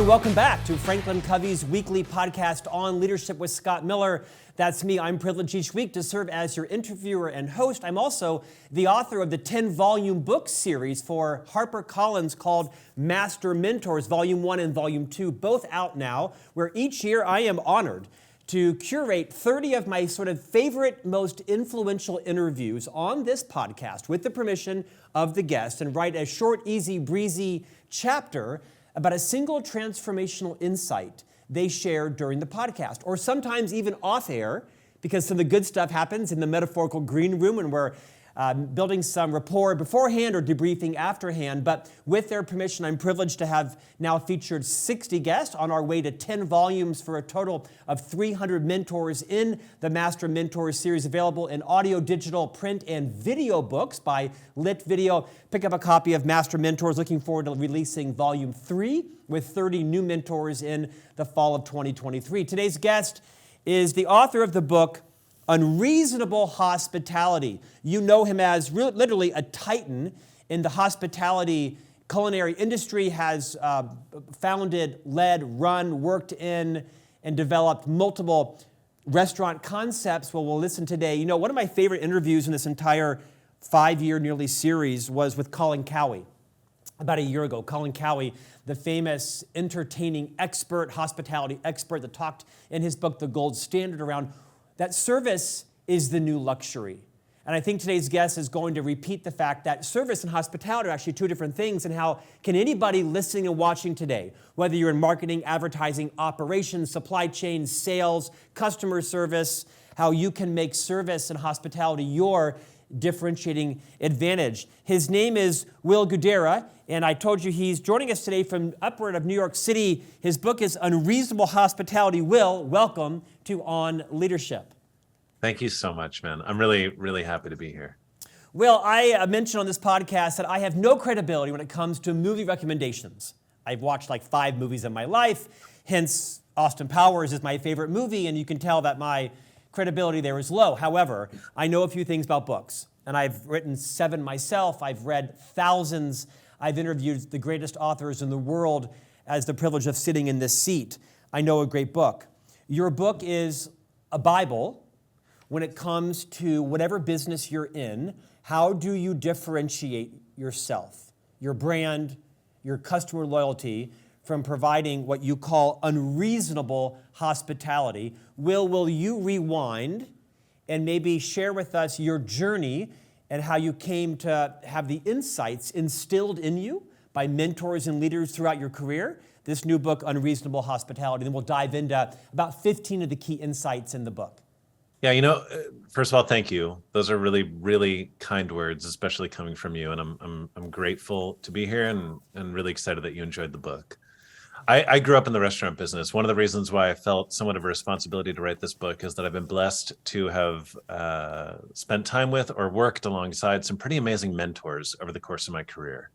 and welcome back to Franklin Covey's weekly podcast on leadership with Scott Miller. That's me. I'm privileged each week to serve as your interviewer and host. I'm also the author of the 10-volume book series for HarperCollins called Master Mentors, Volume 1 and Volume 2, both out now, where each year I am honored to curate 30 of my sort of favorite, most influential interviews on this podcast with the permission of the guest and write a short, easy, breezy chapter about a single transformational insight they shared during the podcast, or sometimes even off air, because some of the good stuff happens in the metaphorical green room when we're building some rapport beforehand or debriefing afterhand. But with their permission, I'm privileged to have now featured 60 guests on our way to 10 volumes for a total of 300 mentors in the Master Mentors series, available in audio, digital, print, and video books by Lit Video. Pick up a copy of Master Mentors. Looking forward to releasing Volume 3 with 30 new mentors in the fall of 2023. Today's guest is the author of the book, Unreasonable Hospitality. You know him as literally a titan in the hospitality culinary industry, has founded, led, run, worked in, and developed multiple restaurant concepts. Well, we'll listen today. You know, one of my favorite interviews in this entire 5-year nearly series was with Colin Cowie. About a year ago, Colin Cowie, the famous entertaining expert, hospitality expert that talked in his book, The Gold Standard, around that service is the new luxury. And I think today's guest is going to repeat the fact that service and hospitality are actually two different things, and how can anybody listening and watching today, whether you're in marketing, advertising, operations, supply chain, sales, customer service, how you can make service and hospitality your differentiating advantage. His name is Will Guidara, and I told you he's joining us today from upward of New York City. His book is Unreasonable Hospitality. Will, welcome to On Leadership. Thank you so much, man. I'm really, really happy to be here. Will, I mentioned on this podcast that I have no credibility when it comes to movie recommendations. I've watched like 5 movies in my life, hence Austin Powers is my favorite movie, and you can tell that my credibility there is low. However, I know a few things about books, and I've written 7 myself. I've read thousands. I've interviewed the greatest authors in the world as the privilege of sitting in this seat. I know a great book. Your book is a Bible when it comes to whatever business you're in. How do you differentiate yourself, your brand, your customer loyalty from providing what you call unreasonable hospitality? Will you rewind and maybe share with us your journey and how you came to have the insights instilled in you by mentors and leaders throughout your career? This new book, Unreasonable Hospitality. Then we'll dive into about 15 of the key insights in the book. Yeah, you know, first of all, thank you. Those are really, really kind words, especially coming from you. And I'm grateful to be here and really excited that you enjoyed the book. I grew up in the restaurant business. One of the reasons why I felt somewhat of a responsibility to write this book is that I've been blessed to have spent time with or worked alongside some pretty amazing mentors over the course of my career.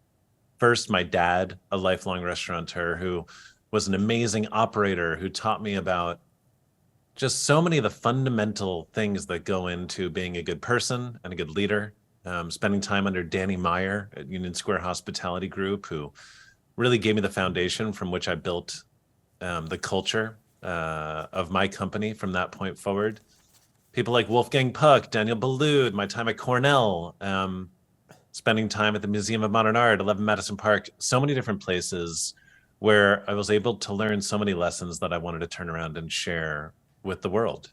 First, my dad, a lifelong restaurateur who was an amazing operator who taught me about just so many of the fundamental things that go into being a good person and a good leader. Spending time under Danny Meyer at Union Square Hospitality Group, who really gave me the foundation from which I built the culture of my company from that point forward. People like Wolfgang Puck, Daniel Boulud, my time at Cornell, spending time at the Museum of Modern Art, 11 Madison Park, so many different places where I was able to learn so many lessons that I wanted to turn around and share with the world.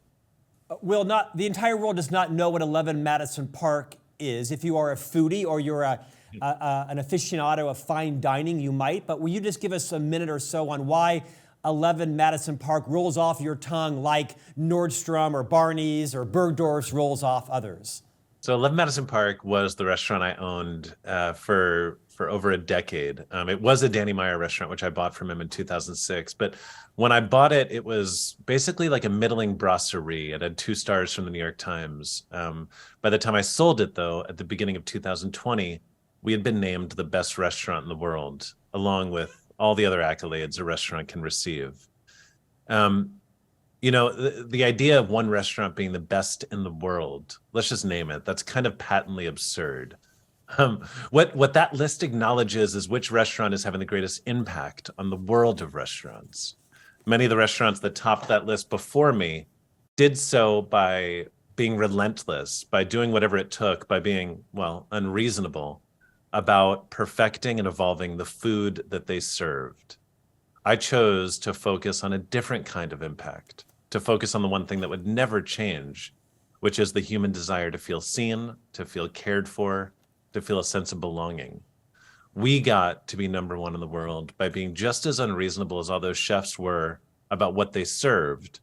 Will, the entire world does not know what 11 Madison Park is. If you are a foodie or you're an aficionado of fine dining, you might, but will you just give us a minute or so on why 11 Madison Park rolls off your tongue like Nordstrom or Barney's or Bergdorf's rolls off others? So 11 Madison Park was the restaurant I owned for over a decade. It was a Danny Meyer restaurant, which I bought from him in 2006. But when I bought it, it was basically like a middling brasserie. It had 2 stars from the New York Times. By the time I sold it, though, at the beginning of 2020, we had been named the best restaurant in the world, along with all the other accolades a restaurant can receive. You know, the idea of one restaurant being the best in the world, let's just name it, that's kind of patently absurd. What that list acknowledges is which restaurant is having the greatest impact on the world of restaurants. Many of the restaurants that topped that list before me did so by being relentless, by doing whatever it took, by being, well, unreasonable about perfecting and evolving the food that they served. I chose to focus on a different kind of impact, to focus on the one thing that would never change, which is the human desire to feel seen, to feel cared for, to feel a sense of belonging. We got to be number one in the world by being just as unreasonable as all those chefs were about what they served,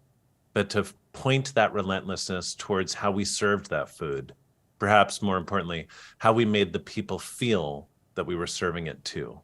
but to point that relentlessness towards how we served that food. Perhaps more importantly, how we made the people feel that we were serving it too.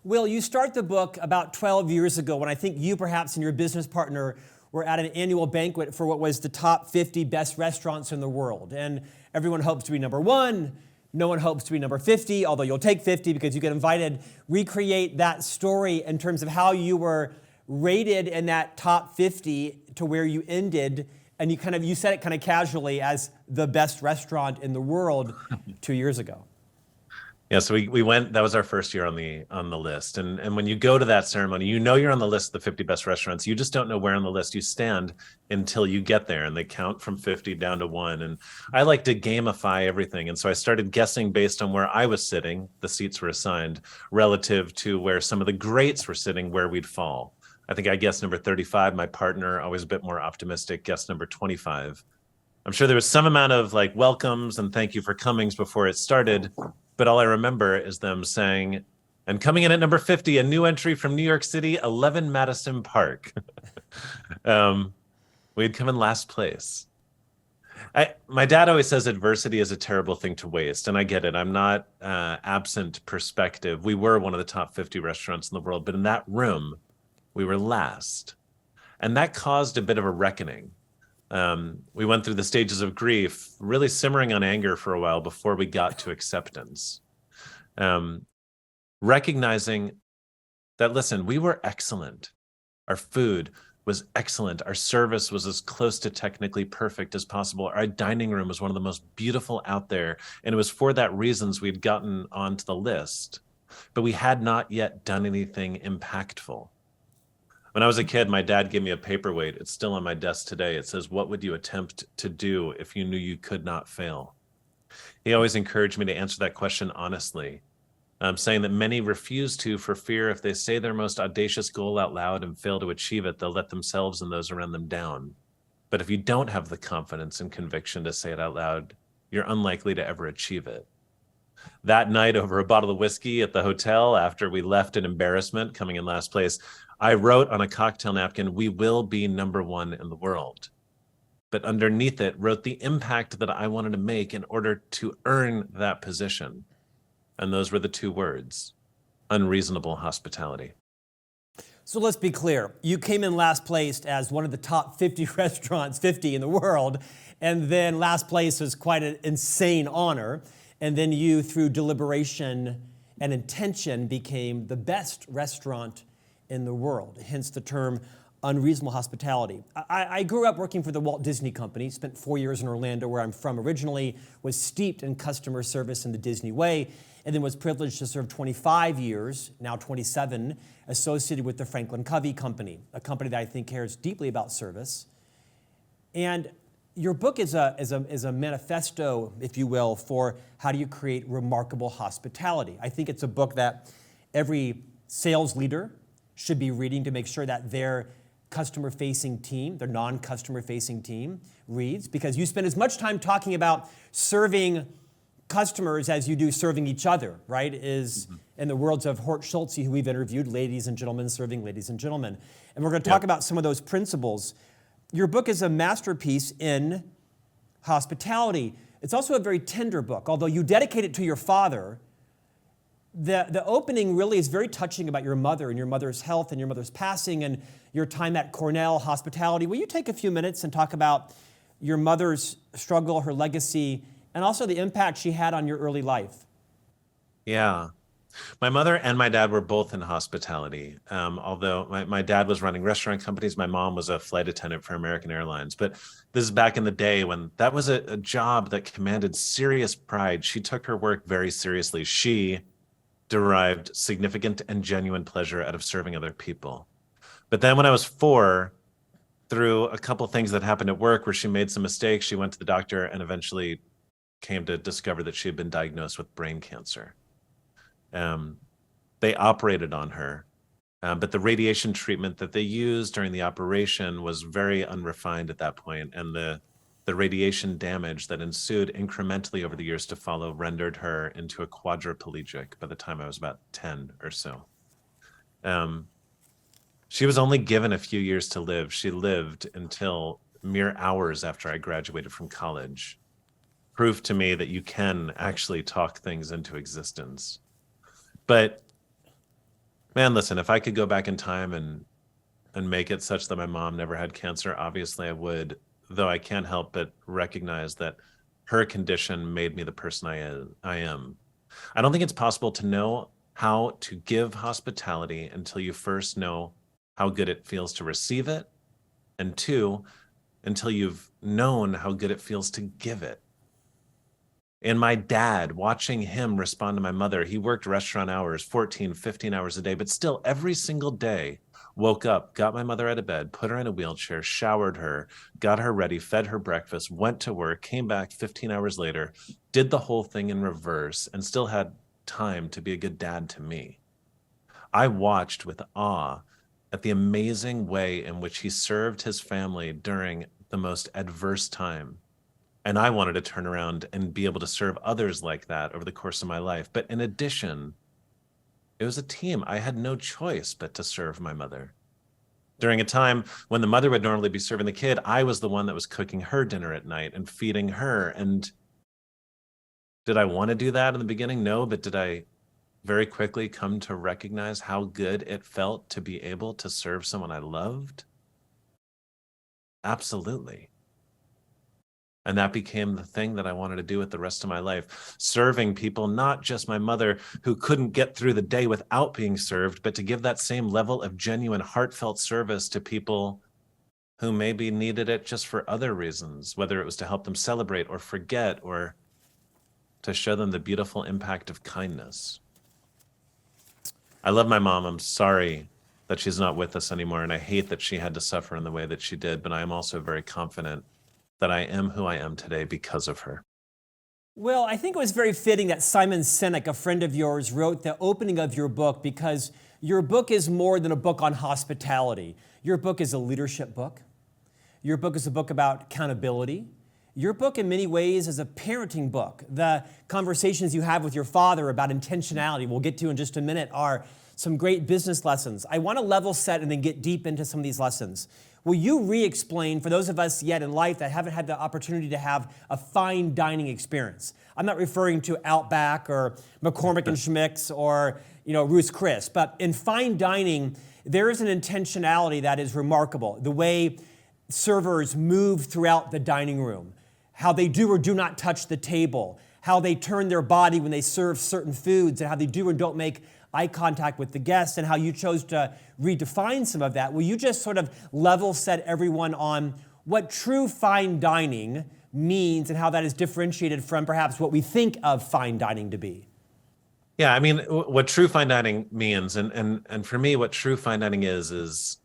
Will, you start the book about 12 years ago when I think you perhaps and your business partner were at an annual banquet for what was the top 50 best restaurants in the world. And everyone hopes to be number one. No one hopes to be number 50, although you'll take 50 because you get invited. Recreate that story in terms of how you were rated in that top 50 to where you ended. And you said it kind of casually as the best restaurant in the world 2 years ago. Yeah, so we went, that was our first year on the list. And when you go to that ceremony, you know you're on the list of the 50 best restaurants. You just don't know where on the list you stand until you get there, and they count from 50 down to 1. And I like to gamify everything. And so I started guessing based on where I was sitting, the seats were assigned, relative to where some of the greats were sitting, where we'd fall. I think I guessed number 35. My partner, always a bit more optimistic, guessed number 25. I'm sure there was some amount of like welcomes and thank you for comings before it started. But all I remember is them saying, and coming in at number 50, a new entry from New York City, 11 Madison Park. We had come in last place. My dad always says adversity is a terrible thing to waste, and I get it. I'm not absent perspective. We were one of the top 50 restaurants in the world, but in that room, we were last. And that caused a bit of a reckoning. We went through the stages of grief, really simmering on anger for a while before we got to acceptance. Recognizing that, listen, we were excellent. Our food was excellent. Our service was as close to technically perfect as possible. Our dining room was one of the most beautiful out there. And it was for that reasons we'd gotten onto the list, but we had not yet done anything impactful. When I was a kid, my dad gave me a paperweight. It's still on my desk today. It says, "What would you attempt to do if you knew you could not fail?" He always encouraged me to answer that question honestly, saying that many refuse to for fear if they say their most audacious goal out loud and fail to achieve it, they'll let themselves and those around them down. But if you don't have the confidence and conviction to say it out loud, you're unlikely to ever achieve it. That night over a bottle of whiskey at the hotel, after we left in embarrassment, coming in last place, I wrote on a cocktail napkin, "We will be number one in the world." But underneath it wrote the impact that I wanted to make in order to earn that position. And those were the 2 words: unreasonable hospitality. So let's be clear. You came in last place as one of the top 50 restaurants, 50 in the world, and then last place was quite an insane honor. And then you, through deliberation and intention, became the best restaurant in the world, hence the term unreasonable hospitality. I grew up working for the Walt Disney Company, spent 4 years in Orlando, where I'm from originally, was steeped in customer service in the Disney way, and then was privileged to serve 25 years, now 27, associated with the Franklin Covey Company, a company that I think cares deeply about service. And your book is a manifesto, if you will, for how do you create remarkable hospitality. I think it's a book that every sales leader should be reading to make sure that their customer-facing team, their non-customer-facing team, reads, because you spend as much time talking about serving customers as you do serving each other, right? In the words of Hort Schulze, who we've interviewed, ladies and gentlemen serving ladies and gentlemen. And we're going to talk about some of those principles. Your book is a masterpiece in hospitality. It's also a very tender book, although you dedicate it to your father. The opening really is very touching about your mother and your mother's health and your mother's passing and your time at Cornell Hospitality. Will you take a few minutes and talk about your mother's struggle, her legacy, and also the impact she had on your early life? Yeah. My mother and my dad were both in hospitality. Although my dad was running restaurant companies, my mom was a flight attendant for American Airlines. But this is back in the day when that was a job that commanded serious pride. She took her work very seriously. She derived significant and genuine pleasure out of serving other people. But then when I was 4, through a couple of things that happened at work where she made some mistakes, she went to the doctor and eventually came to discover that she had been diagnosed with brain cancer. They operated on her, but the radiation treatment that they used during the operation was very unrefined at that point, and the radiation damage that ensued incrementally over the years to follow rendered her into a quadriplegic by the time I was about 10 or so. She was only given a few years to live. She lived until mere hours after I graduated from college. Proof to me that you can actually talk things into existence. But man, listen, if I could go back in time and make it such that my mom never had cancer, obviously I would, though I can't help but recognize that her condition made me the person I am. I don't think it's possible to know how to give hospitality until you first know how good it feels to receive it, and 2, until you've known how good it feels to give it. And my dad, watching him respond to my mother, he worked restaurant hours, 14, 15 hours a day, but still every single day woke up, got my mother out of bed, put her in a wheelchair, showered her, got her ready, fed her breakfast, went to work, came back 15 hours later, did the whole thing in reverse, and still had time to be a good dad to me. I watched with awe at the amazing way in which he served his family during the most adverse time. And I wanted to turn around and be able to serve others like that over the course of my life. But in addition, it was a team. I had no choice but to serve my mother. During a time when the mother would normally be serving the kid, I was the one that was cooking her dinner at night and feeding her. And did I want to do that in the beginning? No, but did I very quickly come to recognize how good it felt to be able to serve someone I loved? Absolutely. And that became the thing that I wanted to do with the rest of my life, serving people, not just my mother who couldn't get through the day without being served, but to give that same level of genuine, heartfelt service to people who maybe needed it just for other reasons, whether it was to help them celebrate or forget or to show them the beautiful impact of kindness. I love my mom. I'm sorry that she's not with us anymore, and I hate that she had to suffer in the way that she did, but I am also very confident that I am who I am today because of her. Well, I think it was very fitting that Simon Sinek, a friend of yours, wrote the opening of your book, because your book is more than a book on hospitality. Your book is a leadership book. Your book is a book about accountability. Your book, in many ways, is a parenting book. The conversations you have with your father about intentionality, we'll get to in just a minute, are some great business lessons. I want to level set and then get deep into some of these lessons. Will you re-explain, for those of us yet in life that haven't had the opportunity to have a fine dining experience? I'm not referring to Outback or McCormick and Schmick's or Ruth's Chris, but in fine dining, there is an intentionality that is remarkable. The way servers move throughout the dining room, how they do or do not touch the table, how they turn their body when they serve certain foods, and how they do or don't make eye contact with the guests, and how you chose to redefine some of that. Will you just sort of level set everyone on what true fine dining means and how that is differentiated from perhaps what we think of fine dining to be? Yeah, I mean, what true fine dining means, and for me, what true fine dining is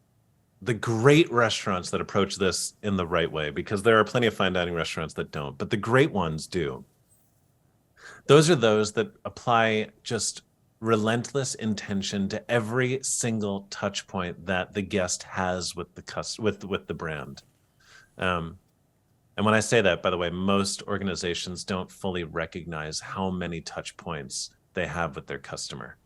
the great restaurants that approach this in the right way, because there are plenty of fine dining restaurants that don't, but the great ones do. Those are those that apply just relentless intention to every single touch point that the guest has with the brand. And when I say that, by the way, most organizations don't fully recognize how many touch points they have with their customer.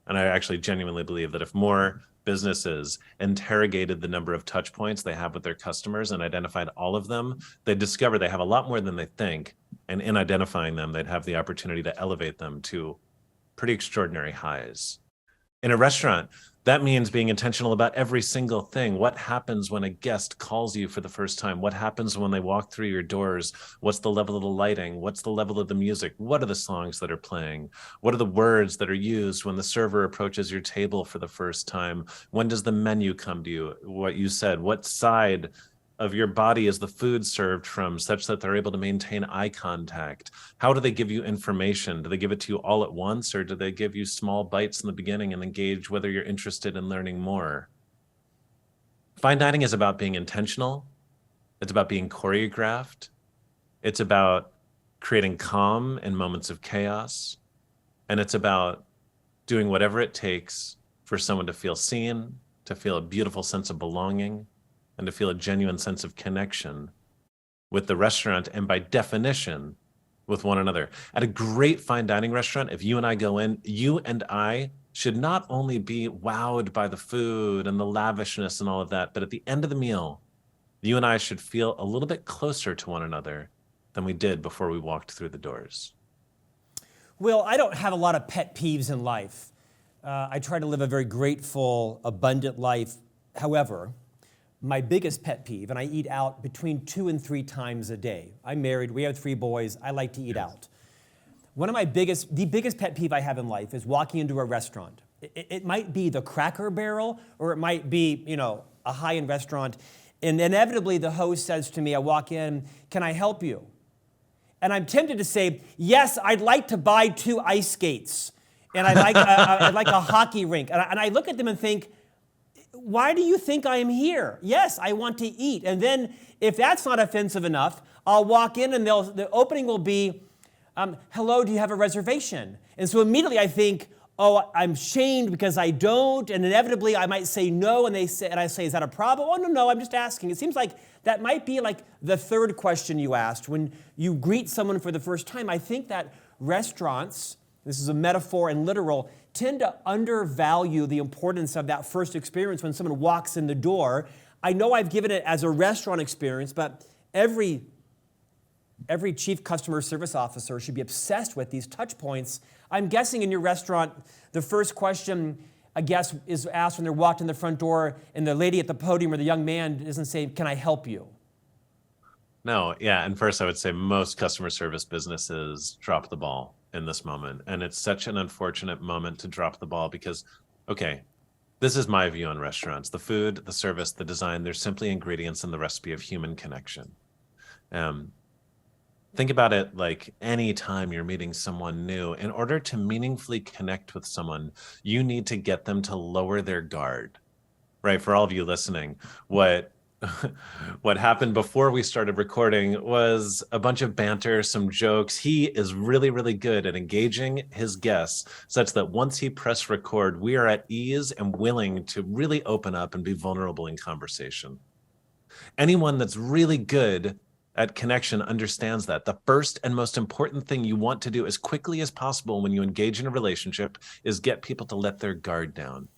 And I actually genuinely believe that if more businesses interrogated the number of touch points they have with their customers and identified all of them, they'd discover they have a lot more than they think. And in identifying them, they'd have the opportunity to elevate them to pretty extraordinary highs. In a restaurant, that means being intentional about every single thing. What happens when a guest calls you for the first time? What happens when they walk through your doors? What's the level of the lighting? What's the level of the music? What are the songs that are playing? What are the words that are used when the server approaches your table for the first time? When does the menu come to you? What you said, what side of your body is the food served from, such that they're able to maintain eye contact? How do they give you information? Do they give it to you all at once, or do they give you small bites in the beginning and engage whether you're interested in learning more? Fine dining is about being intentional. It's about being choreographed. It's about creating calm in moments of chaos. And it's about doing whatever it takes for someone to feel seen, to feel a beautiful sense of belonging, and to feel a genuine sense of connection with the restaurant, and by definition, with one another. At a great fine dining restaurant, if you and I go in, you and I should not only be wowed by the food and the lavishness and all of that, but at the end of the meal, you and I should feel a little bit closer to one another than we did before we walked through the doors. Will, I don't have a lot of pet peeves in life. I try to live a very grateful, abundant life. However, my biggest pet peeve, and I eat out between 2 and 3 times a day. I'm married, we have 3 boys, I like to eat out. One of the biggest pet peeve I have in life is walking into a restaurant. It might be the Cracker Barrel, or it might be, a high-end restaurant. And inevitably the host says to me, I walk in, can I help you? And I'm tempted to say, yes, I'd like to buy 2 ice skates. And I'd like a hockey rink. And I look at them and think, why do you think I am here? Yes, I want to eat. And then if that's not offensive enough, I'll walk in and the opening will be, hello, do you have a reservation? And so immediately I think, oh, I'm shamed because I don't. And inevitably I might say no. And I say, is that a problem? Oh, no, I'm just asking. It seems like that might be like the third question you asked. When you greet someone for the first time, I think that restaurants, this is a metaphor and literal, tend to undervalue the importance of that first experience when someone walks in the door. I know I've given it as a restaurant experience, but every chief customer service officer should be obsessed with these touch points. I'm guessing in your restaurant, the first question a guest is asked when they're walked in the front door, and the lady at the podium or the young man doesn't say, can I help you? No, yeah. And first I would say most customer service businesses drop the ball in this moment. And it's such an unfortunate moment to drop the ball because, okay, this is my view on restaurants. The food, the service, the design, they're simply ingredients in the recipe of human connection. Think about it like any time you're meeting someone new. In order to meaningfully connect with someone, you need to get them to lower their guard, right? For all of you listening, what happened before we started recording was a bunch of banter, some jokes. He is really, really good at engaging his guests such that once he pressed record, we are at ease and willing to really open up and be vulnerable in conversation. Anyone that's really good at connection understands that. The first and most important thing you want to do as quickly as possible when you engage in a relationship is get people to let their guard down.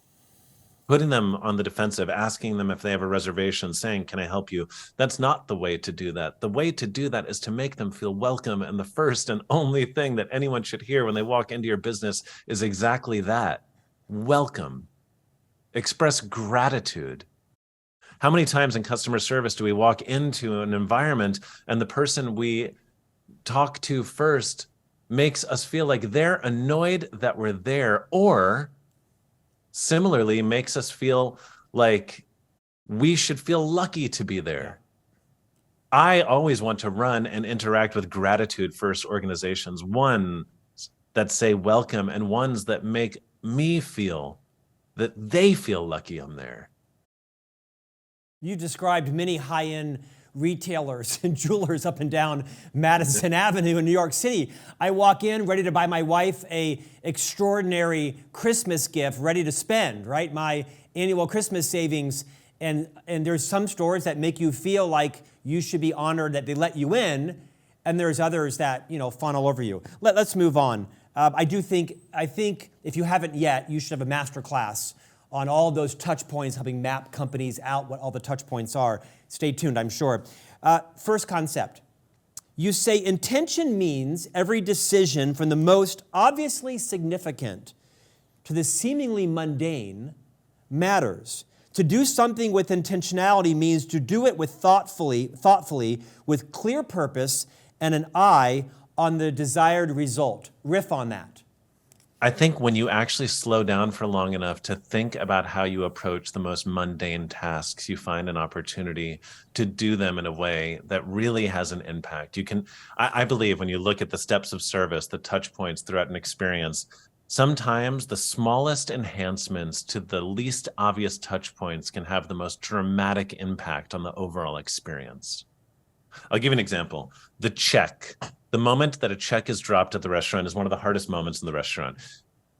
Putting them on the defensive, asking them if they have a reservation, saying, can I help you? That's not the way to do that. The way to do that is to make them feel welcome. And the first and only thing that anyone should hear when they walk into your business is exactly that. Welcome. Express gratitude. How many times in customer service do we walk into an environment and the person we talk to first makes us feel like they're annoyed that we're there, or similarly makes us feel like we should feel lucky to be there? I always want to run and interact with gratitude first organizations, ones that say welcome and ones that make me feel that they feel lucky I'm there. You described many high-end retailers and jewelers up and down Madison Avenue in New York City. I walk in ready to buy my wife a extraordinary Christmas gift, ready to spend, right? My annual Christmas savings. And there's some stores that make you feel like you should be honored that they let you in. And there's others that, fawn all over you. Let's move on. I think if you haven't yet, you should have a master class on all those touch points, helping map companies out what all the touch points are. Stay tuned, I'm sure. First concept. You say intention means every decision from the most obviously significant to the seemingly mundane matters. To do something with intentionality means to do it with thoughtfully, with clear purpose and an eye on the desired result. Riff on that. I think when you actually slow down for long enough to think about how you approach the most mundane tasks, you find an opportunity to do them in a way that really has an impact. I believe when you look at the steps of service, the touch points throughout an experience, sometimes the smallest enhancements to the least obvious touch points can have the most dramatic impact on the overall experience. I'll give you an example. The check. The moment that a check is dropped at the restaurant is one of the hardest moments in the restaurant.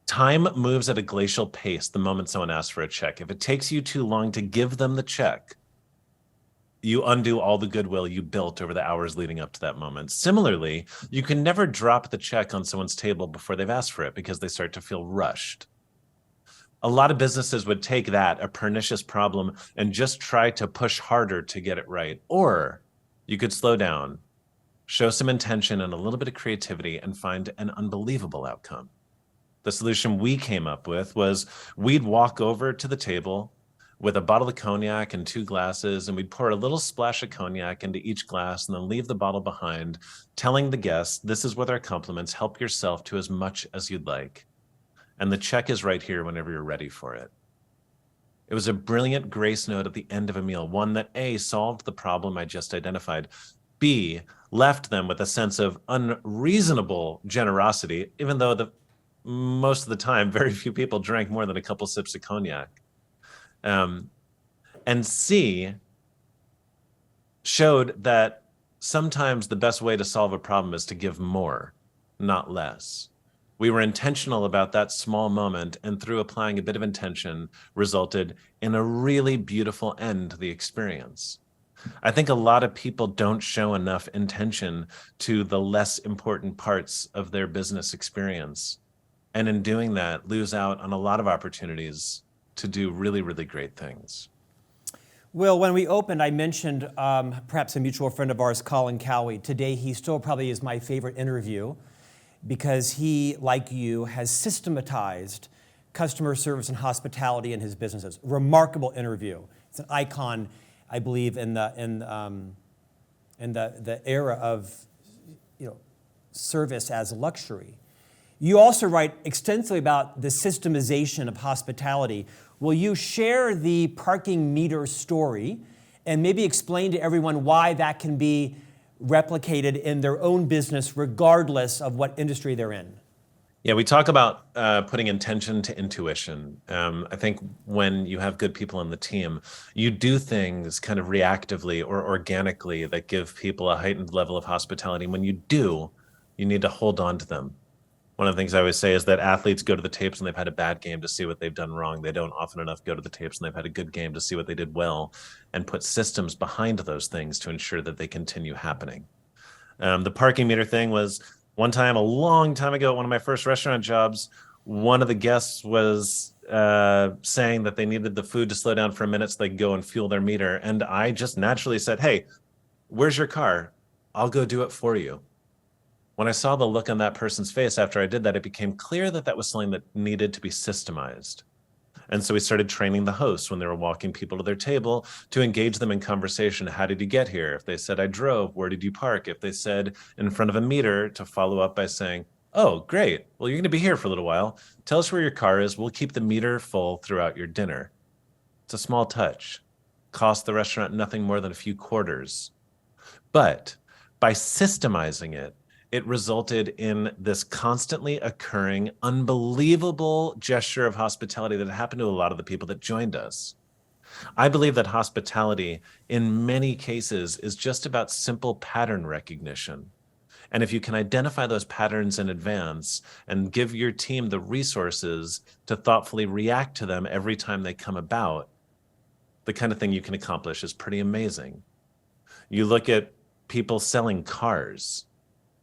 Time moves at a glacial pace the moment someone asks for a check. If it takes you too long to give them the check, you undo all the goodwill you built over the hours leading up to that moment. Similarly, you can never drop the check on someone's table before they've asked for it because they start to feel rushed. A lot of businesses would take that, a pernicious problem, and just try to push harder to get it right. Or you could slow down, show some intention and a little bit of creativity, and find an unbelievable outcome. The solution we came up with was we'd walk over to the table with a bottle of cognac and 2 glasses, and we'd pour a little splash of cognac into each glass and then leave the bottle behind, telling the guests, this is with our compliments, help yourself to as much as you'd like. And the check is right here whenever you're ready for it. It was a brilliant grace note at the end of a meal, one that A, solved the problem I just identified, B, left them with a sense of unreasonable generosity, even though most of the time, very few people drank more than a couple sips of cognac. And C, showed that sometimes the best way to solve a problem is to give more, not less. We were intentional about that small moment, and through applying a bit of intention, resulted in a really beautiful end to the experience. I think a lot of people don't show enough intention to the less important parts of their business experience. And in doing that, lose out on a lot of opportunities to do really, really great things. Will, when we opened, I mentioned perhaps a mutual friend of ours, Colin Cowie. Today, he still probably is my favorite interview because he, like you, has systematized customer service and hospitality in his businesses. Remarkable interview. It's an icon, I believe, in the era of service as luxury. You also write extensively about the systemization of hospitality. Will you share the parking meter story and maybe explain to everyone why that can be replicated in their own business regardless of what industry they're in? Yeah, we talk about putting intention to intuition. I think when you have good people on the team, you do things kind of reactively or organically that give people a heightened level of hospitality. When you do, you need to hold on to them. One of the things I always say is that athletes go to the tapes and they've had a bad game to see what they've done wrong. They don't often enough go to the tapes and they've had a good game to see what they did well and put systems behind those things to ensure that they continue happening. The parking meter thing was one time, a long time ago, at one of my first restaurant jobs, one of the guests was saying that they needed the food to slow down for a minute so they could go and fuel their meter. And I just naturally said, hey, where's your car? I'll go do it for you. When I saw the look on that person's face after I did that, it became clear that that was something that needed to be systemized. And so we started training the hosts when they were walking people to their table to engage them in conversation. How did you get here? If they said, I drove, where did you park? If they said in front of a meter, to follow up by saying, oh, great. Well, you're going to be here for a little while. Tell us where your car is. We'll keep the meter full throughout your dinner. It's a small touch. Cost the restaurant nothing more than a few quarters. But by systemizing it, it resulted in this constantly occurring, unbelievable gesture of hospitality that happened to a lot of the people that joined us. I believe that hospitality, in many cases, is just about simple pattern recognition. And if you can identify those patterns in advance and give your team the resources to thoughtfully react to them every time they come about, the kind of thing you can accomplish is pretty amazing. You look at people selling cars.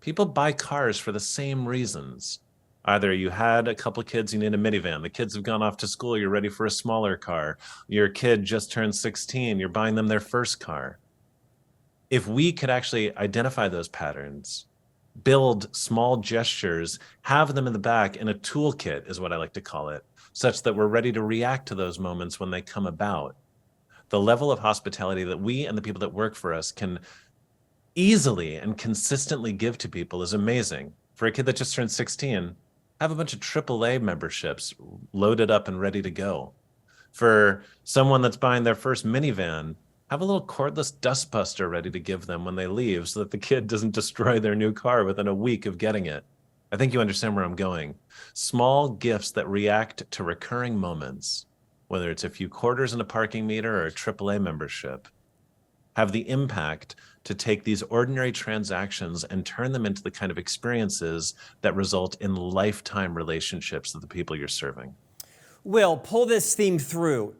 People buy cars for the same reasons. Either you had a couple kids, you need a minivan. The kids have gone off to school, you're ready for a smaller car. Your kid just turned 16, you're buying them their first car. If we could actually identify those patterns, build small gestures, have them in the back in a toolkit is what I like to call it, such that we're ready to react to those moments when they come about. The level of hospitality that we and the people that work for us can easily and consistently give to people is amazing. For a kid that just turned 16, have a bunch of AAA memberships loaded up and ready to go. For someone that's buying their first minivan, have a little cordless dustbuster ready to give them when they leave so that the kid doesn't destroy their new car within a week of getting it. I think you understand where I'm going. Small gifts that react to recurring moments, whether it's a few quarters in a parking meter or a AAA membership, have the impact to take these ordinary transactions and turn them into the kind of experiences that result in lifetime relationships with the people you're serving. Will, pull this theme through.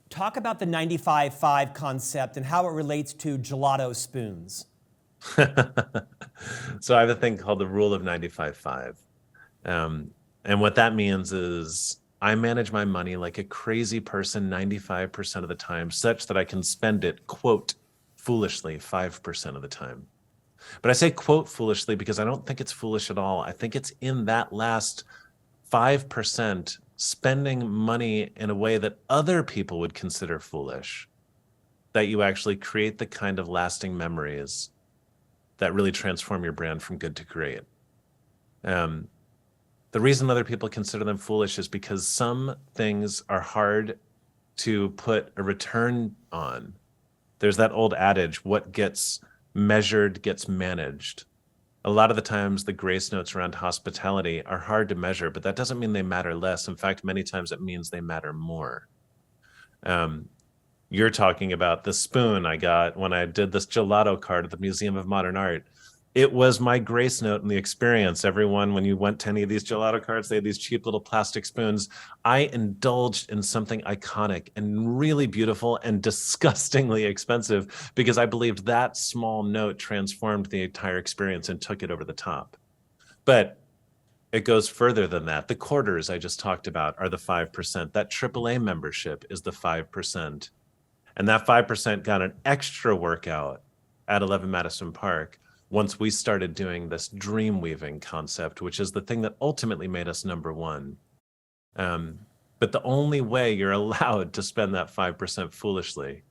Talk about the 95-5 concept and how it relates to gelato spoons. So I have a thing called the rule of 95-5. And what that means is I manage my money like a crazy person 95% of the time, such that I can spend it, quote, foolishly 5% of the time. But I say quote foolishly because I don't think it's foolish at all. I think it's in that last 5% spending money in a way that other people would consider foolish, that you actually create the kind of lasting memories that really transform your brand from good to great. The reason other people consider them foolish is because some things are hard to put a return on. There's that old adage, what gets measured gets managed. A lot of the times the grace notes around hospitality are hard to measure, but that doesn't mean they matter less. In fact, many times it means they matter more. You're talking about the spoon I got when I did this gelato card at the Museum of Modern Art. It was my grace note in the experience. Everyone, when you went to any of these gelato cards, they had these cheap little plastic spoons. I indulged in something iconic and really beautiful and disgustingly expensive because I believed that small note transformed the entire experience and took it over the top. But it goes further than that. The quarters I just talked about are the 5%. That AAA membership is the 5%. And that 5% got an extra workout at 11 Madison Park once we started doing this dream weaving concept, which is the thing that ultimately made us number one. But the only way you're allowed to spend that 5% foolishly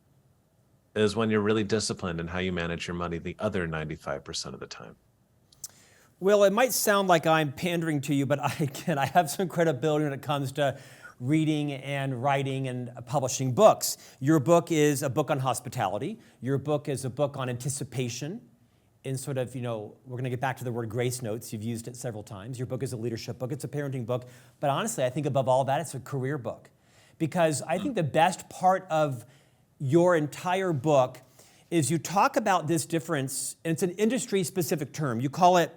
is when you're really disciplined in how you manage your money the other 95% of the time. Will, it might sound like I'm pandering to you, but I have some credibility when it comes to reading and writing and publishing books. Your book is a book on hospitality. Your book is a book on anticipation. In sort of, we're going to get back to the word grace notes. You've used it several times. Your book is a leadership book. It's a parenting book. But honestly, I think above all that, it's a career book. Because I think the best part of your entire book is you talk about this difference, and it's an industry-specific term. You call it,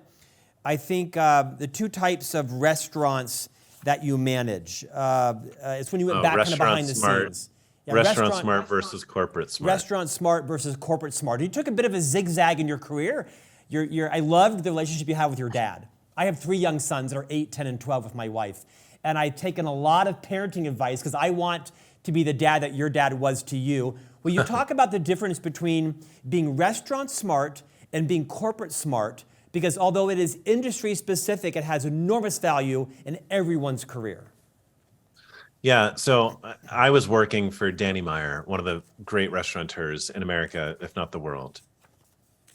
I think, the two types of restaurants that you manage. It's when you went back kind of behind the scenes. Yeah, restaurant smart versus corporate smart. Restaurant smart versus corporate smart. You took a bit of a zigzag in your career. I loved the relationship you have with your dad. I have 3 young sons that are 8, 10, and 12 with my wife. And I've taken a lot of parenting advice because I want to be the dad that your dad was to you. Will you talk about the difference between being restaurant smart and being corporate smart? Because although it is industry specific, it has enormous value in everyone's career. Yeah, so I was working for Danny Meyer, one of the great restaurateurs in America, if not the world.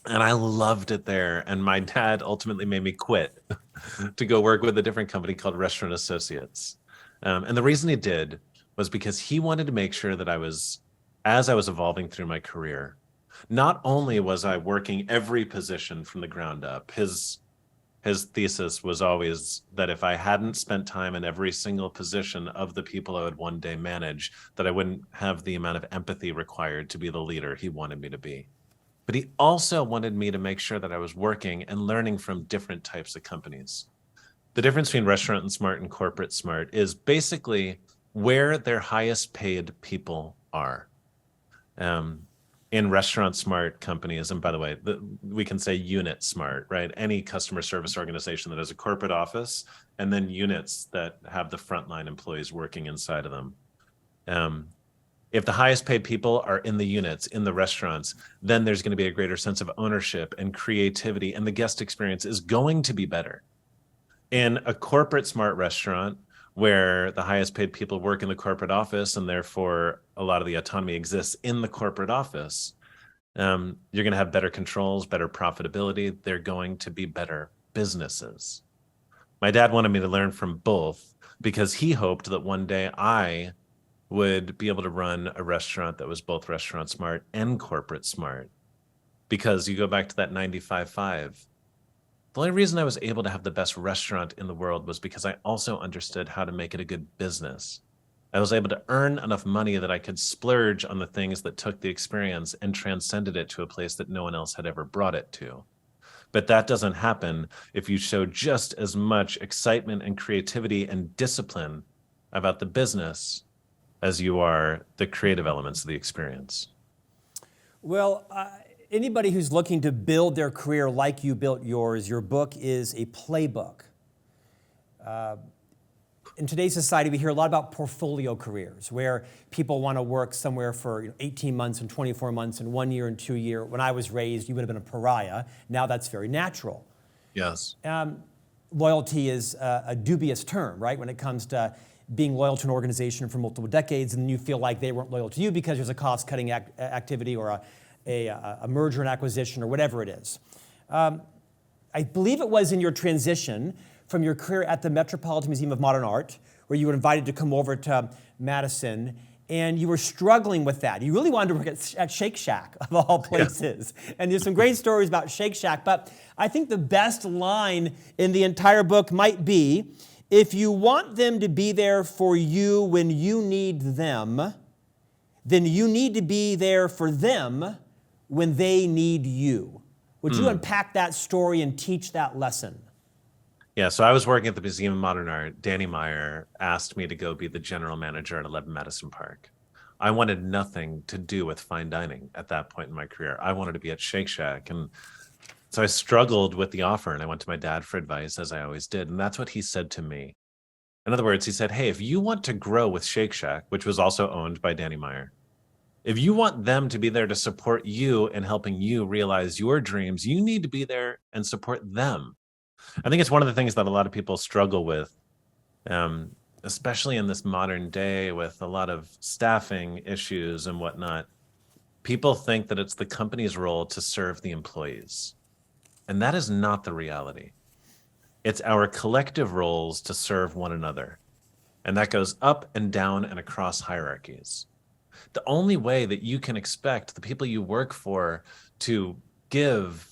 And I loved it there. And my dad ultimately made me quit to go work with a different company called Restaurant Associates. And the reason he did was because he wanted to make sure that as I was evolving through my career, not only was I working every position from the ground up, his thesis was always that if I hadn't spent time in every single position of the people I would one day manage, that I wouldn't have the amount of empathy required to be the leader he wanted me to be. But he also wanted me to make sure that I was working and learning from different types of companies. The difference between restaurant and smart and corporate smart is basically where their highest paid people are. In restaurant smart companies, and by the way, we can say unit smart, right? Any customer service organization that has a corporate office and then units that have the frontline employees working inside of them. If the highest paid people are in the units, in the restaurants, then there's going to be a greater sense of ownership and creativity, and the guest experience is going to be better. In a corporate smart restaurant where the highest paid people work in the corporate office and therefore a lot of the autonomy exists in the corporate office, you're going to have better controls, better profitability. They're going to be better businesses. My dad wanted me to learn from both because he hoped that one day I would be able to run a restaurant that was both restaurant smart and corporate smart. Because you go back to that 95.5. The only reason I was able to have the best restaurant in the world was because I also understood how to make it a good business. I was able to earn enough money that I could splurge on the things that took the experience and transcended it to a place that no one else had ever brought it to. But that doesn't happen if you show just as much excitement and creativity and discipline about the business as you are the creative elements of the experience. Well, anybody who's looking to build their career like you built yours, your book is a playbook. In today's society, we hear a lot about portfolio careers, where people want to work somewhere for 18 months and 24 months and 1 year and 2 years. When I was raised, you would have been a pariah. Now that's very natural. Yes. Loyalty is a dubious term, right? When it comes to being loyal to an organization for multiple decades and you feel like they weren't loyal to you because there's a cost-cutting activity or a merger and acquisition or whatever it is. I believe it was in your transition from your career at the Metropolitan Museum of Modern Art, where you were invited to come over to Madison, and you were struggling with that. You really wanted to work at Shake Shack, of all places. Yeah. And there's some great stories about Shake Shack, but I think the best line in the entire book might be, if you want them to be there for you when you need them, then you need to be there for them when they need you. Would you unpack that story and teach that lesson? Yeah, so I was working at the Museum of Modern Art. Danny Meyer asked me to go be the general manager at 11 Madison Park. I wanted nothing to do with fine dining at that point in my career. I wanted to be at Shake Shack. And so I struggled with the offer, and I went to my dad for advice, as I always did. And that's what he said to me. In other words, he said, hey, if you want to grow with Shake Shack, which was also owned by Danny Meyer, if you want them to be there to support you and helping you realize your dreams, you need to be there and support them. I think it's one of the things that a lot of people struggle with, especially in this modern day with a lot of staffing issues and whatnot. People think that it's the company's role to serve the employees. And that is not the reality. It's our collective roles to serve one another. And that goes up and down and across hierarchies. The only way that you can expect the people you work for to give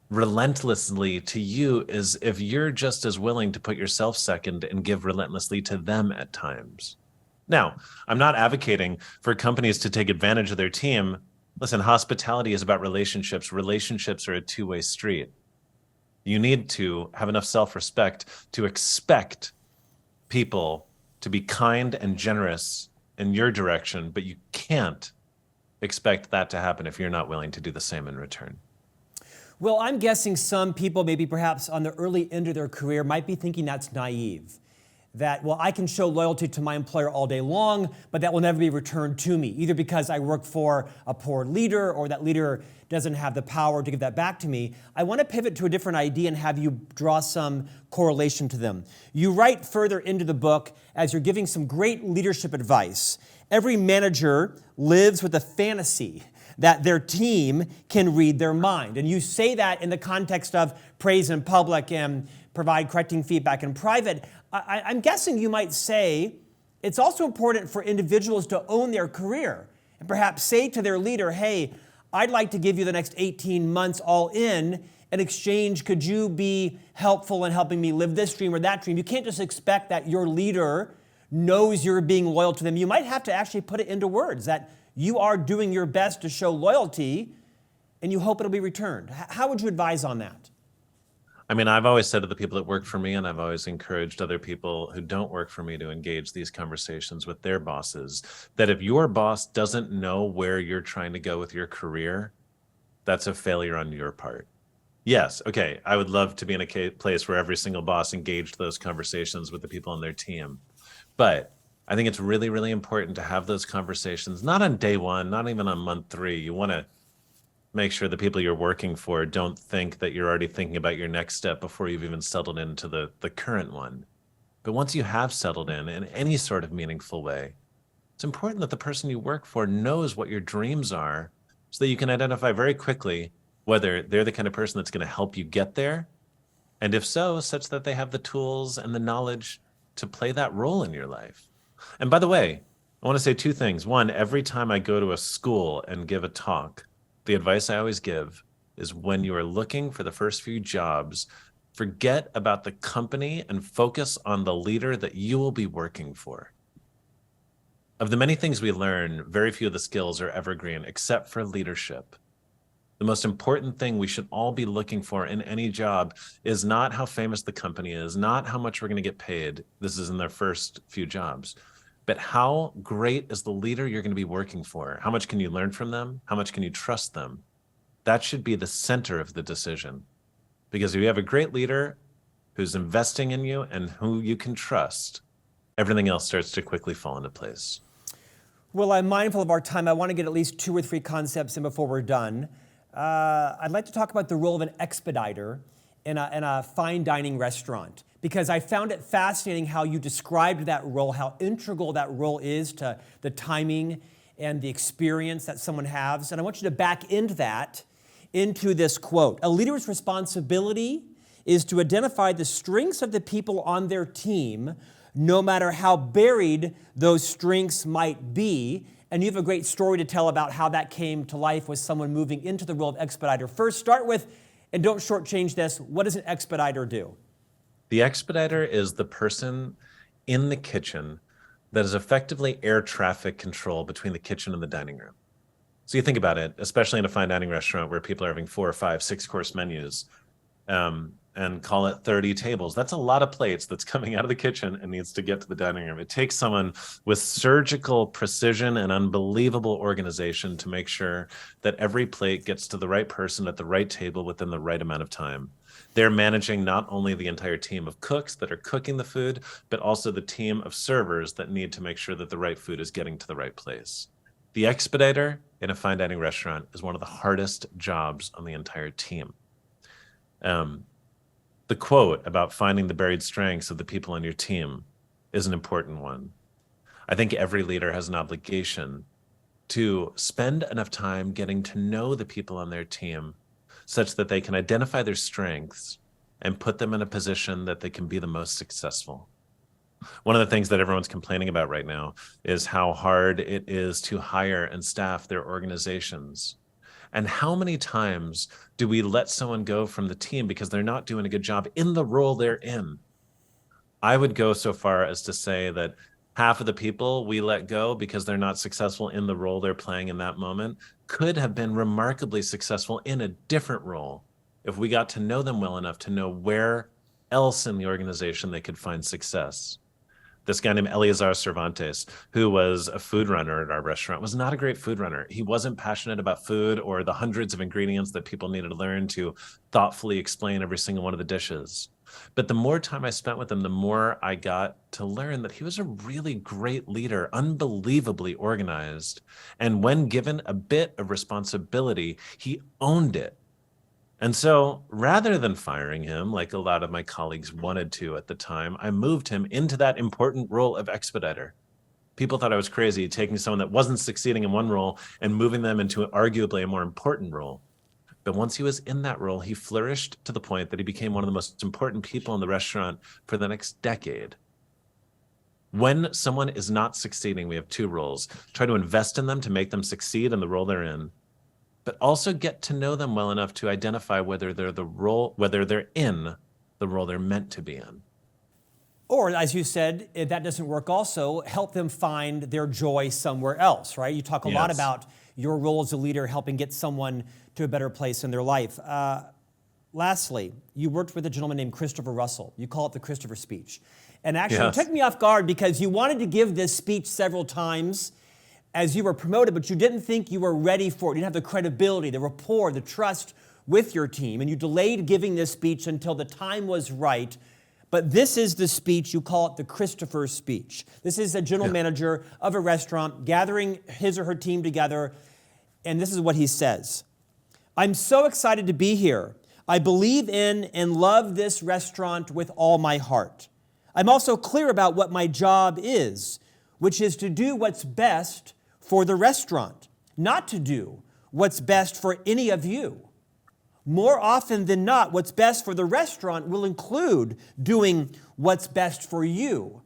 relentlessly to you is if you're just as willing to put yourself second and give relentlessly to them at times. Now, I'm not advocating for companies to take advantage of their team. Listen, hospitality is about relationships. Relationships are a two-way street. You need to have enough self-respect to expect people to be kind and generous in your direction, but you can't expect that to happen if you're not willing to do the same in return. Well, I'm guessing some people, maybe perhaps on the early end of their career, might be thinking that's naive. That, well, I can show loyalty to my employer all day long, but that will never be returned to me, either because I work for a poor leader or that leader doesn't have the power to give that back to me. I want to pivot to a different idea and have you draw some correlation to them. You write further into the book, as you're giving some great leadership advice, every manager lives with a fantasy that their team can read their mind. And you say that in the context of praise in public and provide correcting feedback in private. I'm guessing you might say it's also important for individuals to own their career and perhaps say to their leader, hey, I'd like to give you the next 18 months all in exchange, could you be helpful in helping me live this dream or that dream? You can't just expect that your leader knows you're being loyal to them. You might have to actually put it into words that you are doing your best to show loyalty and you hope it'll be returned. How would you advise on that? I mean, I've always said to the people that work for me, and I've always encouraged other people who don't work for me to engage these conversations with their bosses, that if your boss doesn't know where you're trying to go with your career, that's a failure on your part. Yes, okay, I would love to be in a place where every single boss engaged those conversations with the people on their team. But I think it's really, really important to have those conversations, not on day one, not even on month 3. You want to make sure the people you're working for don't think that you're already thinking about your next step before you've even settled into the current one. But once you have settled in any sort of meaningful way, it's important that the person you work for knows what your dreams are so that you can identify very quickly whether they're the kind of person that's going to help you get there. And if so, such that they have the tools and the knowledge to play that role in your life. And by the way, I want to say 2 things. One, every time I go to a school and give a talk, the advice I always give is when you are looking for the first few jobs, forget about the company and focus on the leader that you will be working for. Of the many things we learn, very few of the skills are evergreen, except for leadership. The most important thing we should all be looking for in any job is not how famous the company is, not how much we're going to get paid. This is in their first few jobs. But how great is the leader you're going to be working for? How much can you learn from them? How much can you trust them? That should be the center of the decision. Because if you have a great leader who's investing in you and who you can trust, everything else starts to quickly fall into place. Well, I'm mindful of our time. I want to get at least 2 or 3 concepts in before we're done. I'd like to talk about the role of an expediter in a fine dining restaurant, because I found it fascinating how you described that role, how integral that role is to the timing and the experience that someone has. And I want you to back into this quote. A leader's responsibility is to identify the strengths of the people on their team, no matter how buried those strengths might be. And you have a great story to tell about how that came to life with someone moving into the role of expediter. First, start with, and don't shortchange this, what does an expediter do? The expediter is the person in the kitchen that is effectively air traffic control between the kitchen and the dining room. So you think about it, especially in a fine dining restaurant where people are having 4 or 5, 6-course menus, and call it 30 tables. That's a lot of plates that's coming out of the kitchen and needs to get to the dining room. It takes someone with surgical precision and unbelievable organization to make sure that every plate gets to the right person at the right table within the right amount of time. They're managing not only the entire team of cooks that are cooking the food, but also the team of servers that need to make sure that the right food is getting to the right place. The expediter in a fine dining restaurant is one of the hardest jobs on the entire team. The quote about finding the buried strengths of the people on your team is an important one. I think every leader has an obligation to spend enough time getting to know the people on their team such that they can identify their strengths and put them in a position that they can be the most successful. One of the things that everyone's complaining about right now is how hard it is to hire and staff their organizations. And how many times do we let someone go from the team because they're not doing a good job in the role they're in? I would go so far as to say that half of the people we let go because they're not successful in the role they're playing in that moment could have been remarkably successful in a different role if we got to know them well enough to know where else in the organization they could find success. This guy named Eleazar Cervantes, who was a food runner at our restaurant, was not a great food runner. He wasn't passionate about food or the hundreds of ingredients that people needed to learn to thoughtfully explain every single one of the dishes. But the more time I spent with him, the more I got to learn that he was a really great leader, unbelievably organized. And when given a bit of responsibility, he owned it. And so rather than firing him, like a lot of my colleagues wanted to at the time, I moved him into that important role of expediter. People thought I was crazy taking someone that wasn't succeeding in one role and moving them into arguably a more important role. But once he was in that role, he flourished to the point that he became one of the most important people in the restaurant for the next decade. When someone is not succeeding, we have 2 roles. Try to invest in them to make them succeed in the role they're in, but also get to know them well enough to identify whether they're in the role they're meant to be in. Or, as you said, if that doesn't work also, help them find their joy somewhere else, right? You talk a lot about your role as a leader helping get someone to a better place in their life. Lastly, you worked with a gentleman named Christopher Russell. You call it the Christopher speech. And actually, it took me off guard because you wanted to give this speech several times as you were promoted, but you didn't think you were ready for it. You didn't have the credibility, the rapport, the trust with your team, and you delayed giving this speech until the time was right. but this is the speech, you call it the Christopher speech. This is a general manager of a restaurant gathering his or her team together, and this is what he says. I'm so excited to be here. I believe in and love this restaurant with all my heart. I'm also clear about what my job is, which is to do what's best for the restaurant, not to do what's best for any of you. More often than not, what's best for the restaurant will include doing what's best for you.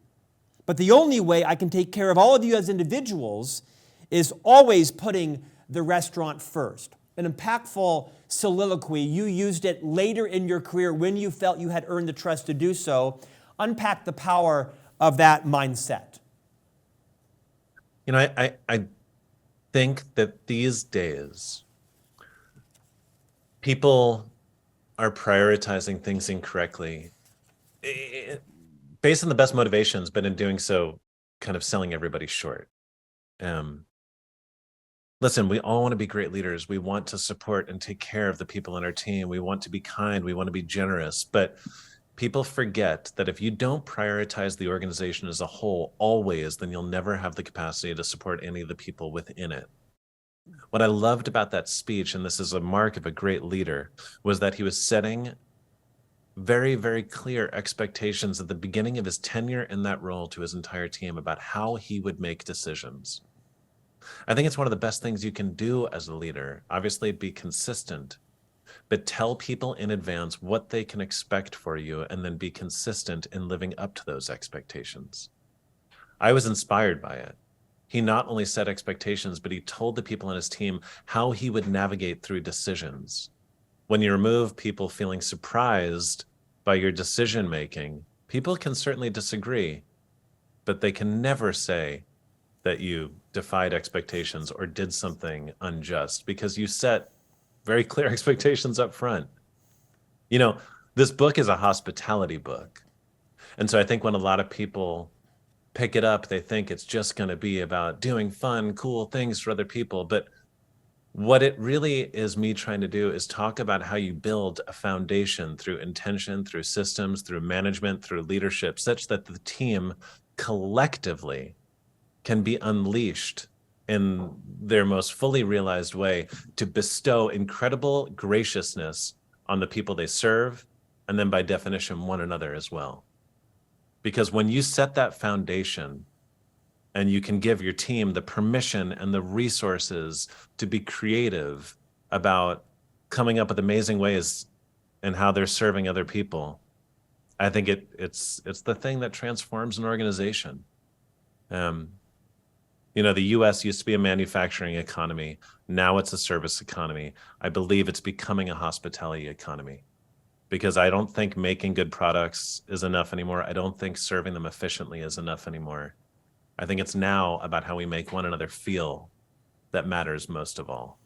But the only way I can take care of all of you as individuals is always putting the restaurant first. An impactful soliloquy. You used it later in your career when you felt you had earned the trust to do so. Unpack the power of that mindset. You know, I think that these days, people are prioritizing things incorrectly based on the best motivations, but in doing so, kind of selling everybody short. Listen, we all want to be great leaders. We want to support and take care of the people on our team. We want to be kind. We want to be generous. But people forget that if you don't prioritize the organization as a whole always, then you'll never have the capacity to support any of the people within it. What I loved about that speech, and this is a mark of a great leader, was that he was setting very, very clear expectations at the beginning of his tenure in that role to his entire team about how he would make decisions. I think it's one of the best things you can do as a leader. Obviously, be consistent, but tell people in advance what they can expect for you and then be consistent in living up to those expectations. I was inspired by it. He not only set expectations, but he told the people on his team how he would navigate through decisions. When you remove people feeling surprised by your decision-making, people can certainly disagree, but they can never say that you defied expectations or did something unjust because you set very clear expectations up front. You know, this book is a hospitality book. And so I think when a lot of people pick it up, they think it's just going to be about doing fun, cool things for other people. But what it really is me trying to do is talk about how you build a foundation through intention, through systems, through management, through leadership, such that the team collectively can be unleashed in their most fully realized way to bestow incredible graciousness on the people they serve, and then by definition, one another as well. Because when you set that foundation and you can give your team the permission and the resources to be creative about coming up with amazing ways and how they're serving other people, I think it's the thing that transforms an organization. You know, the US used to be a manufacturing economy. Now it's a service economy. I believe it's becoming a hospitality economy because I don't think making good products is enough anymore. I don't think serving them efficiently is enough anymore. I think it's now about how we make one another feel that matters most of all.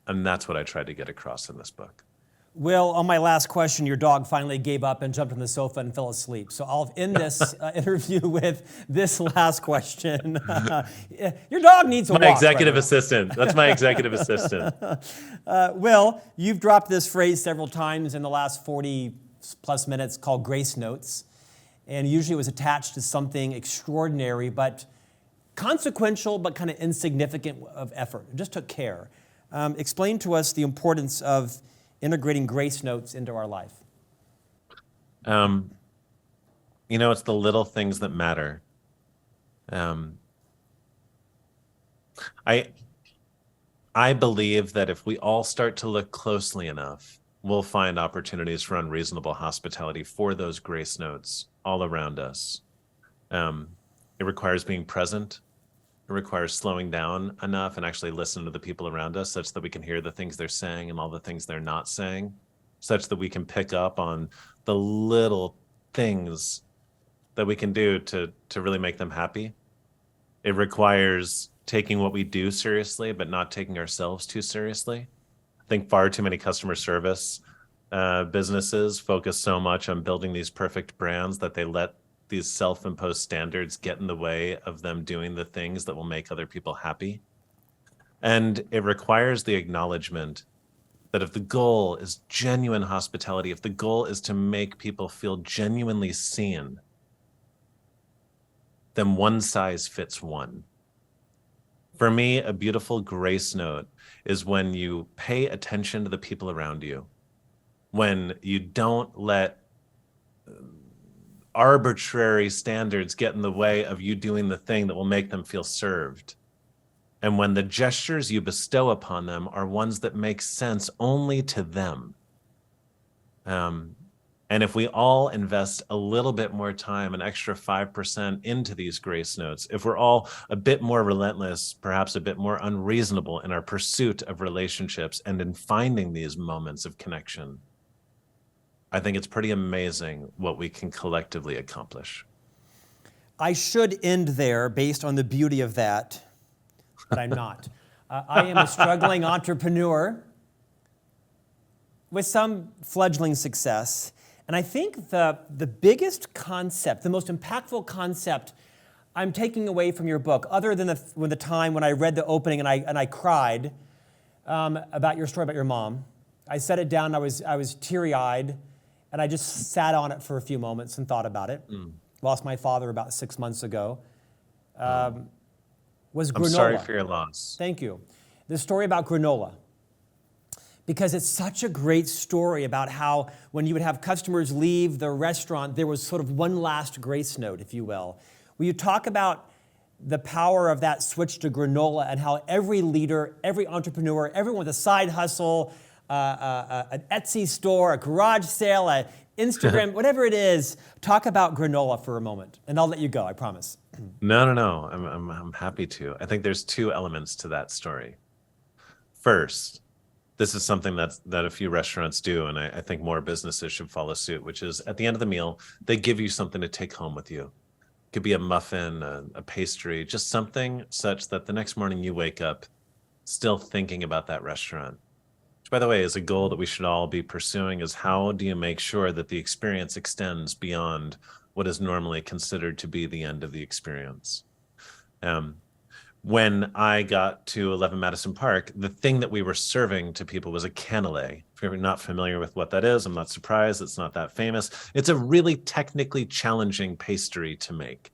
And that's what I tried to get across in this book. Will, on my last question, your dog finally gave up and jumped on the sofa and fell asleep. So I'll end this interview with this last question. Your dog needs a walk. My executive assistant. That's my executive assistant. Will, you've dropped this phrase several times in the last 40 plus minutes called grace notes. And usually it was attached to something extraordinary, but consequential, but kind of insignificant of effort. It just took care. Explain to us the importance of integrating grace notes into our life. You know, it's the little things that matter. I believe that if we all start to look closely enough, we'll find opportunities for unreasonable hospitality for those grace notes all around us. It requires being present. It requires slowing down enough and actually listen to the people around us such that we can hear the things they're saying and all the things they're not saying, such that we can pick up on the little things that we can do to really make them happy. It requires taking what we do seriously, but not taking ourselves too seriously. I think far too many customer service businesses focus so much on building these perfect brands that they let these self-imposed standards get in the way of them doing the things that will make other people happy. And it requires the acknowledgement That if the goal is genuine hospitality, if the goal is to make people feel genuinely seen, then one size fits one. For me, a beautiful grace note is when you pay attention to the people around you, when you don't let arbitrary standards get in the way of you doing the thing that will make them feel served. And when the gestures you bestow upon them are ones that make sense only to them. And if we all invest a little bit more time, an extra 5% into these grace notes, if we're all a bit more relentless, perhaps a bit more unreasonable in our pursuit of relationships and in finding these moments of connection, I think it's pretty amazing what we can collectively accomplish. I should end there based on the beauty of that, but I'm not. I am a struggling entrepreneur with some fledgling success. And I think the biggest concept, the most impactful concept I'm taking away from your book, other than the time when I read the opening and I cried about your story about your mom. I set it down, I was teary-eyed, and I just sat on it for a few moments and thought about it. Lost my father about 6 months ago. Was Granola. I'm sorry for your loss. Thank you. The story about Granola. Because it's such a great story about how when you would have customers leave the restaurant, there was sort of one last grace note, if you will. Will you talk about the power of that switch to Granola and how every leader, every entrepreneur, everyone with a side hustle, an Etsy store, a garage sale, an Instagram, whatever it is, talk about Granola for a moment. And I'll let you go, I promise. No. I'm happy to. I think there's two elements to that story. First, this is something that a few restaurants do, and I think more businesses should follow suit, which is at the end of the meal, they give you something to take home with you. It could be a muffin, a pastry, just something such that the next morning you wake up still thinking about that restaurant. Which, by the way, is a goal that we should all be pursuing, is how do you make sure that the experience extends beyond what is normally considered to be the end of the experience? When I got to 11 Madison Park, the thing that we were serving to people was a cannelé. If you're not familiar with what that is, I'm not surprised. It's not that famous. It's a really technically challenging pastry to make.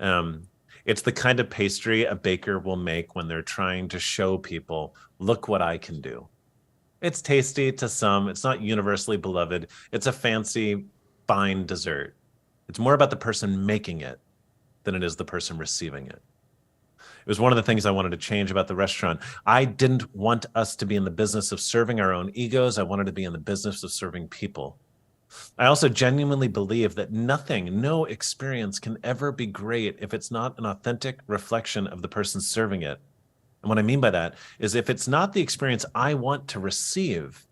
It's the kind of pastry a baker will make when they're trying to show people, look what I can do. It's tasty to some. It's not universally beloved. It's a fancy, fine dessert. It's more about the person making it than it is the person receiving it. It was one of the things I wanted to change about the restaurant. I didn't want us to be in the business of serving our own egos. I wanted to be in the business of serving people. I also genuinely believe that no experience can ever be great if it's not an authentic reflection of the person serving it. And what I mean by that is if it's not the experience I want to receive,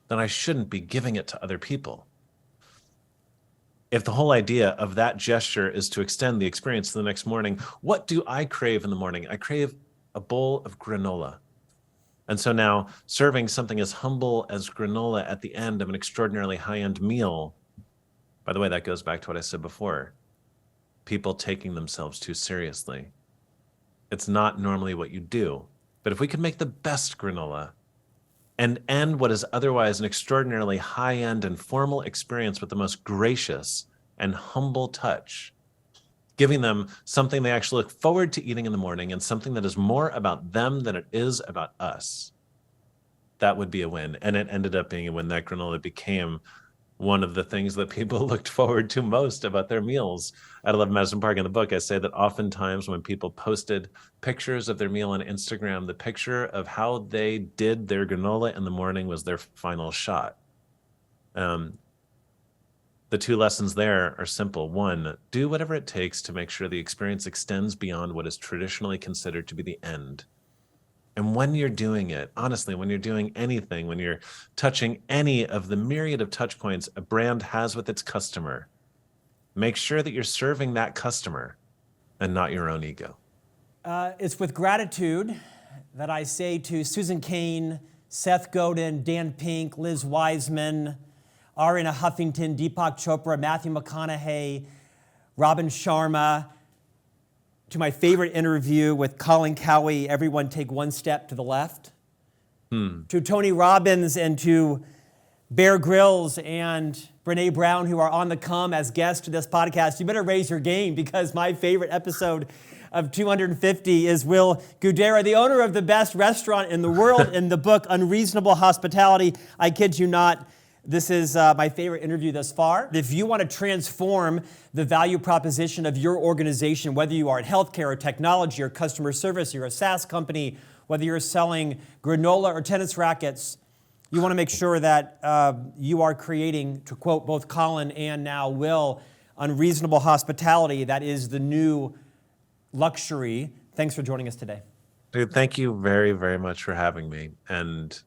then I shouldn't be giving it to other people. If the whole idea of that gesture is to extend the experience to the next morning, what do I crave in the morning? I crave a bowl of granola. And so now serving something as humble as granola at the end of an extraordinarily high-end meal, by the way, that goes back to what I said before, people taking themselves too seriously. It's not normally what you do. But if we could make the best granola and end what is otherwise an extraordinarily high-end and formal experience with the most gracious and humble touch, giving them something they actually look forward to eating in the morning and something that is more about them than it is about us, that would be a win. And it ended up being a win. That granola became one of the things that people looked forward to most about their meals at 11 Madison Park. In the book, I say that oftentimes when people posted pictures of their meal on Instagram, the picture of how they did their granola in the morning was their final shot. The two lessons there are simple. One, do whatever it takes to make sure the experience extends beyond what is traditionally considered to be the end. And when you're doing it, honestly, when you're doing anything, when you're touching any of the myriad of touch points a brand has with its customer, make sure that you're serving that customer and not your own ego. It's with gratitude that I say to Susan Cain, Seth Godin, Dan Pink, Liz Wiseman, Ariana Huffington, Deepak Chopra, Matthew McConaughey, Robin Sharma, to my favorite interview with Colin Cowie, Everyone Take One Step to the Left. to Tony Robbins and to Bear Grylls and Brene Brown, who are on the come as guests to this podcast, you better raise your game, because my favorite episode of 250 is Will Guidara, the owner of the best restaurant in the world, in the book Unreasonable Hospitality. I kid you not, this is my favorite interview thus far. If you want to transform the value proposition of your organization, whether you are in healthcare or technology or customer service, you're a SaaS company, whether you're selling granola or tennis rackets, you want to make sure that you are creating, to quote both Colin and now Will, unreasonable hospitality. That is the new luxury. Thanks for joining us today. Dude, thank you very, very much for having me. And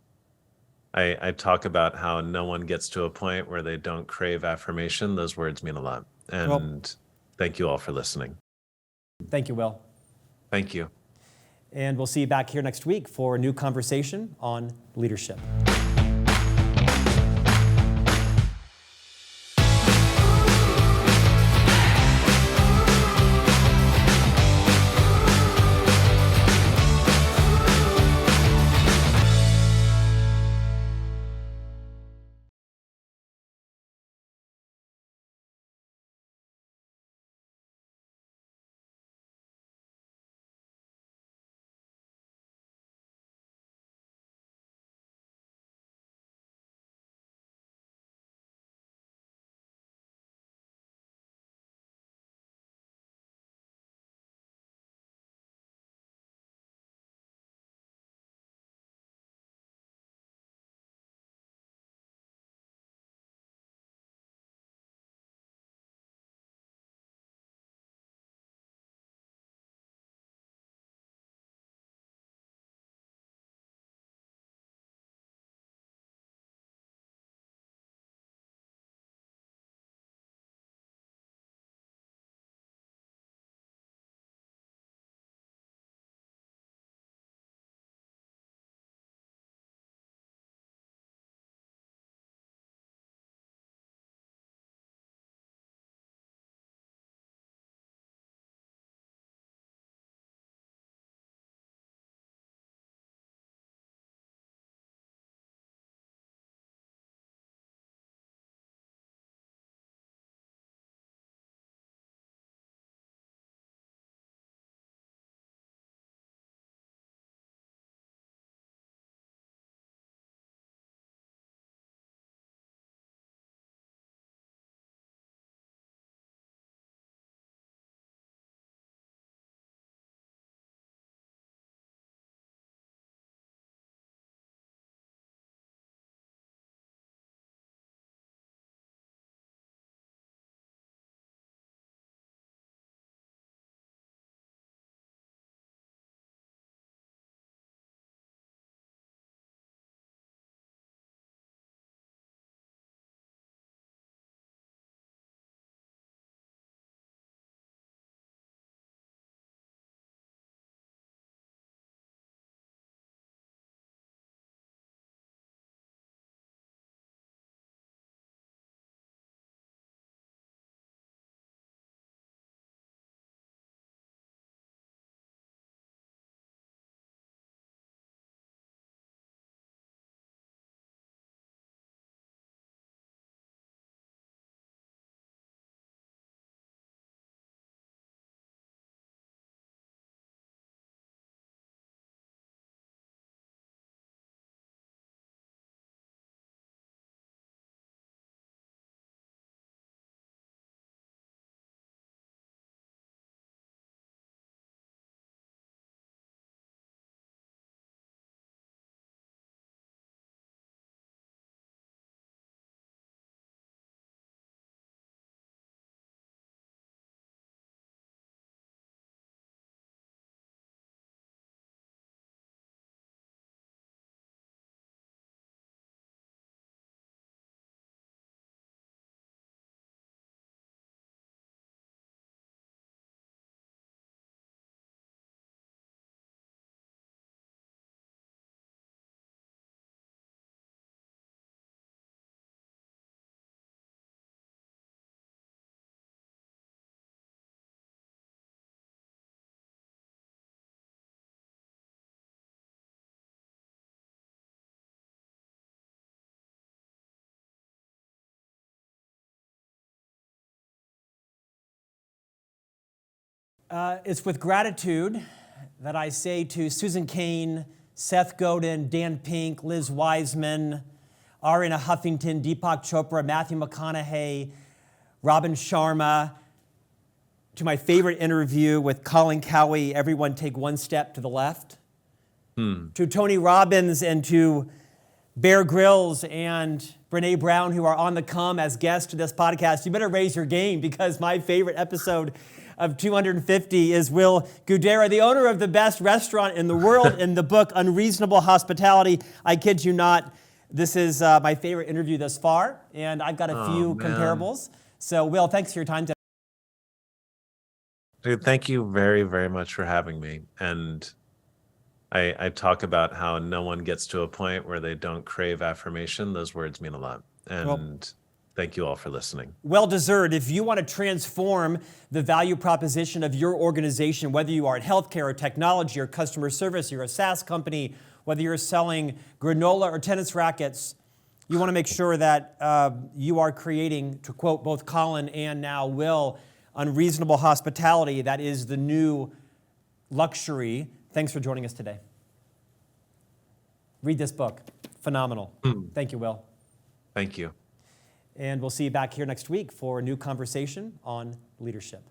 I talk about how no one gets to a point where they don't crave affirmation. Those words mean a lot. And thank you all for listening. Thank you, Will. Thank you. And we'll see you back here next week for a new conversation on leadership. It's with gratitude that I say to Susan Cain, Seth Godin, Dan Pink, Liz Wiseman, Ariana Huffington, Deepak Chopra, Matthew McConaughey, Robin Sharma, to my favorite interview with Colin Cowie, everyone take one step to the left, to Tony Robbins and to Bear Grylls and Brene Brown, who are on the come as guests to this podcast. You better raise your game, because my favorite episode of 250 is Will Guidara, the owner of the best restaurant in the world, in the book Unreasonable Hospitality. I kid you not, this is my favorite interview thus far, and I've got a few comparables. So, Will, thanks for your time today. Dude, thank you very, very much for having me. And I talk about how no one gets to a point where they don't crave affirmation. Those words mean a lot. And thank you all for listening. Well deserved. If you want to transform the value proposition of your organization, whether you are in healthcare or technology or customer service, you're a SaaS company, whether you're selling granola or tennis rackets, you want to make sure that you are creating, to quote both Colin and now Will, unreasonable hospitality. That is the new luxury. Thanks for joining us today. Read this book. Phenomenal. Thank you, Will. Thank you. And we'll see you back here next week for a new conversation on leadership.